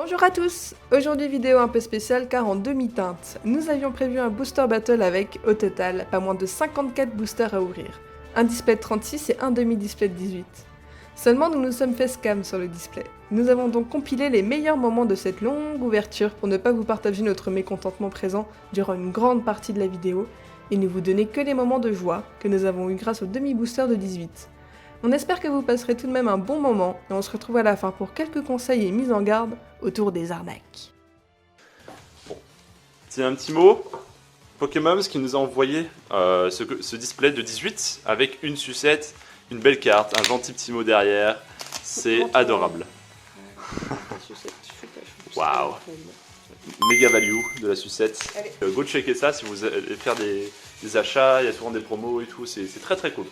Bonjour à tous. Aujourd'hui vidéo un peu spéciale car en demi-teinte. Nous avions prévu un booster battle avec, au total, pas moins de 54 boosters à ouvrir. Un display de 36 et un demi-display de 18. Seulement nous nous sommes fait scam sur le display. Nous avons donc compilé les meilleurs moments de cette longue ouverture pour ne pas vous partager notre mécontentement présent durant une grande partie de la vidéo et ne vous donner que les moments de joie que nous avons eu grâce au demi-booster de 18. On espère que vous passerez tout de même un bon moment et on se retrouve à la fin pour quelques conseils et mises en garde autour des arnaques. Bon, c'est un petit mot. Pokémon qui nous a envoyé ce display de 18 avec une sucette, une belle carte, un gentil petit mot derrière. C'est adorable. Waouh! Méga value de la sucette. Go checker ça si vous allez faire des achats, il y a souvent des promos et tout, c'est très très cool.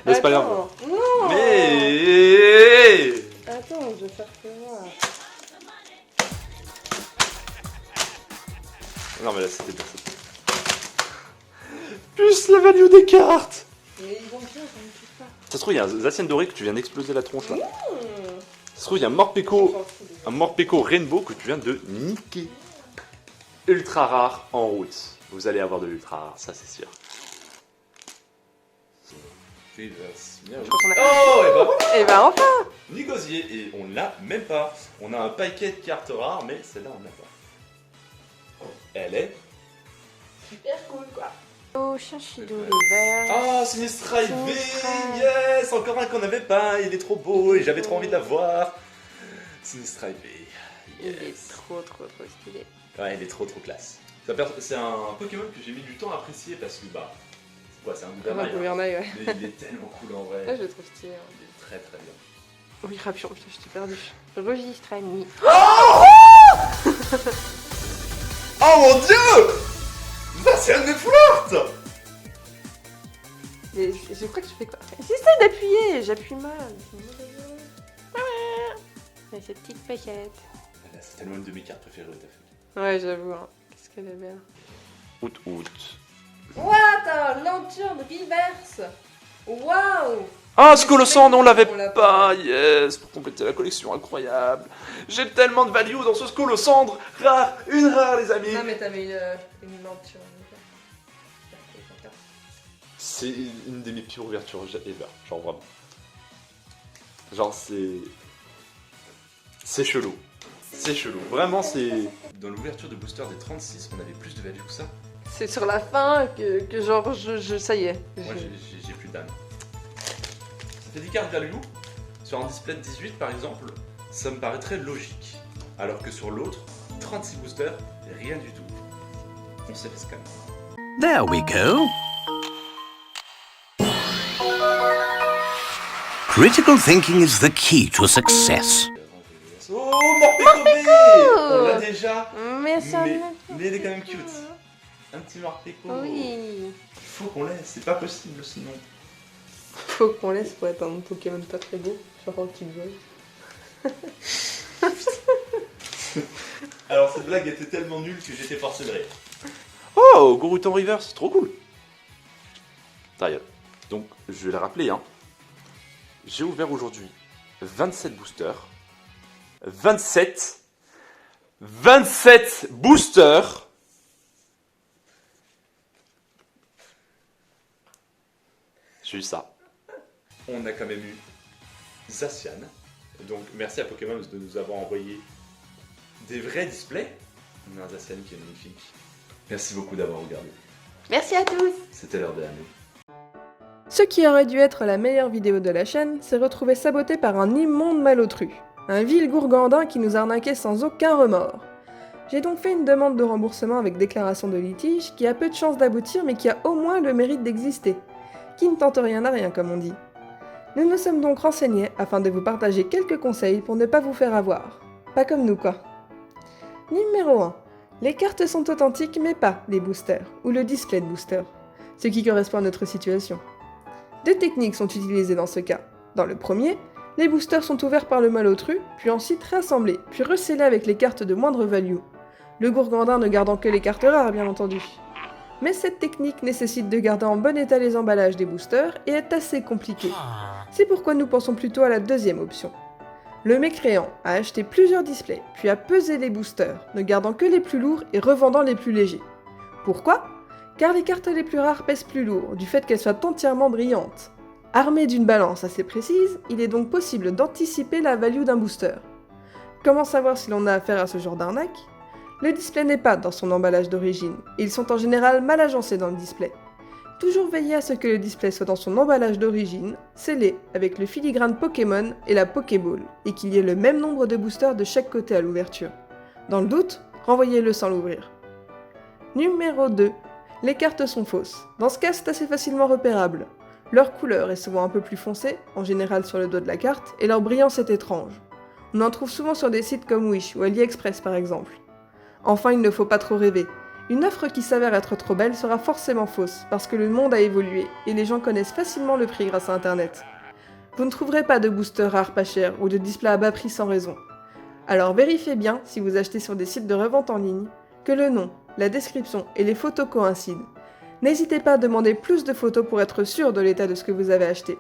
Mais c'est pas grave. Non. Mais Attends, je vais faire que moi. non mais là c'était pas ça. Plus la value des cartes. Mais ils vont bien, j'en ai pas. Ça se trouve il y a un Zacian doré que tu viens d'exploser la tronche là. Ça se trouve il y a un Morpeko Rainbow que tu viens de niquer. Ultra rare en route. Vous allez avoir de l'ultra rare, ça c'est sûr. Oh, et bah enfin. Nigosier, et on l'a même pas. On a un paquet de cartes rares, mais celle-là on l'a pas. Elle est. Super cool quoi. Oh, Chinchillou l'hiver. Ah, Sinistra IV, yes, encore un qu'on n'avait pas, il est trop beau et j'avais trop envie de l'avoir. Sinistra IV, yes. Il est trop stylé. Ouais, il est trop classe. C'est un Pokémon que j'ai mis du temps à apprécier parce que bah, c'est quoi, c'est un gouvernail, ouais. mais il est tellement cool en vrai. Ouais, je le trouve stylé. Hein. Il est très bien. Oui, Rapion, je t'ai perdu. Registre ami. Oh mon dieu! Ça c'est un Netflart! Et je crois que je fais quoi? J'essaie d'appuyer, j'appuie mal. Et cette petite pochette. C'est tellement une de mes cartes préférées de ta feuille. Ouais, j'avoue. Hein. Qu'est-ce qu'elle est belle. Out. What a Lanterne reverse. Waouh. Ah, Skolosand, on l'avait On l'a pas, yes, pour compléter la collection, incroyable. J'ai tellement de value dans ce Skolosand, rare, une rare les amis. Ah mais t'as mis une lanterne. C'est une des mes pires ouvertures ever, genre vraiment. Genre c'est chelou. C'est chelou, vraiment c'est... Dans l'ouverture de booster des 36, on avait plus de value que ça. C'est sur la fin que genre ça y est. Moi j'ai plus d'âme. Ça fait 10 cartes value, sur un display de 18 par exemple, ça me paraîtrait logique. Alors que sur l'autre, 36 boosters, rien du tout. On s'est fait scam. There we go. Critical thinking is the key to success. Oh, Morpeko V! On l'a déjà, Mais ça mais il est quand même cute. Un petit Morpeko. Oui. Faut qu'on laisse, c'est pas possible sinon. Faut qu'on laisse pour être un Pokémon pas très beau. Genre un petit vol. Alors cette blague était tellement nulle que j'étais forcé de rire. Oh, Gorutan River, c'est trop cool. Sérieux. Donc, je vais le rappeler, hein. J'ai ouvert aujourd'hui 27 boosters. 27 boosters. J'ai eu ça. On a quand même eu Zacian. Donc, merci à Pokémon de nous avoir envoyé des vrais displays. On a un Zacian qui est magnifique. Merci beaucoup d'avoir regardé. Merci à tous. C'était l'heure de l'année. Ce qui aurait dû être la meilleure vidéo de la chaîne s'est retrouvé saboté par un immonde malotru. Un vil gourgandin qui nous arnaquait sans aucun remords. J'ai donc fait une demande de remboursement avec déclaration de litige qui a peu de chances d'aboutir mais qui a au moins le mérite d'exister. Qui ne tente rien à rien comme on dit. Nous nous sommes donc renseignés afin de vous partager quelques conseils pour ne pas vous faire avoir. Pas comme nous quoi. Numéro 1. Les cartes sont authentiques mais pas les boosters, ou le display de booster. Ce qui correspond à notre situation. Deux techniques sont utilisées dans ce cas. Dans le premier, les boosters sont ouverts par le malotru, puis ensuite rassemblés, puis recellés avec les cartes de moindre value. Le gourgandin ne gardant que les cartes rares, bien entendu. Mais cette technique nécessite de garder en bon état les emballages des boosters et est assez compliquée. C'est pourquoi nous pensons plutôt à la deuxième option. Le mécréant a acheté plusieurs displays, puis a pesé les boosters, ne gardant que les plus lourds et revendant les plus légers. Pourquoi ? Car les cartes les plus rares pèsent plus lourd, du fait qu'elles soient entièrement brillantes. Armé d'une balance assez précise, il est donc possible d'anticiper la value d'un booster. Comment savoir si l'on a affaire à ce genre d'arnaque ? Le display n'est pas dans son emballage d'origine, et ils sont en général mal agencés dans le display. Toujours veiller à ce que le display soit dans son emballage d'origine, scellé avec le filigrane Pokémon et la Pokéball, et qu'il y ait le même nombre de boosters de chaque côté à l'ouverture. Dans le doute, renvoyez-le sans l'ouvrir. Numéro 2. Les cartes sont fausses. Dans ce cas, c'est assez facilement repérable. Leur couleur est souvent un peu plus foncée, en général sur le dos de la carte, et leur brillance est étrange. On en trouve souvent sur des sites comme Wish ou AliExpress par exemple. Enfin, il ne faut pas trop rêver. Une offre qui s'avère être trop belle sera forcément fausse, parce que le monde a évolué, et les gens connaissent facilement le prix grâce à Internet. Vous ne trouverez pas de booster rares pas chers ou de display à bas prix sans raison. Alors vérifiez bien, si vous achetez sur des sites de revente en ligne, que le nom, la description et les photos coïncident. N'hésitez pas à demander plus de photos pour être sûr de l'état de ce que vous avez acheté.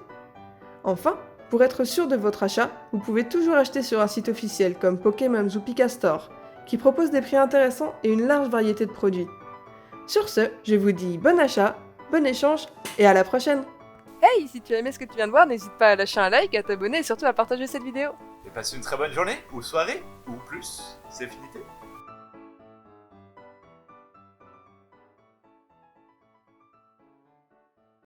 Enfin, pour être sûr de votre achat, vous pouvez toujours acheter sur un site officiel comme Pokémon ou Picastore, qui propose des prix intéressants et une large variété de produits. Sur ce, je vous dis bon achat, bon échange et à la prochaine. Hey, si tu as aimé ce que tu viens de voir, n'hésite pas à lâcher un like, à t'abonner et surtout à partager cette vidéo. Et passe une très bonne journée, ou soirée, ou plus, c'est fini.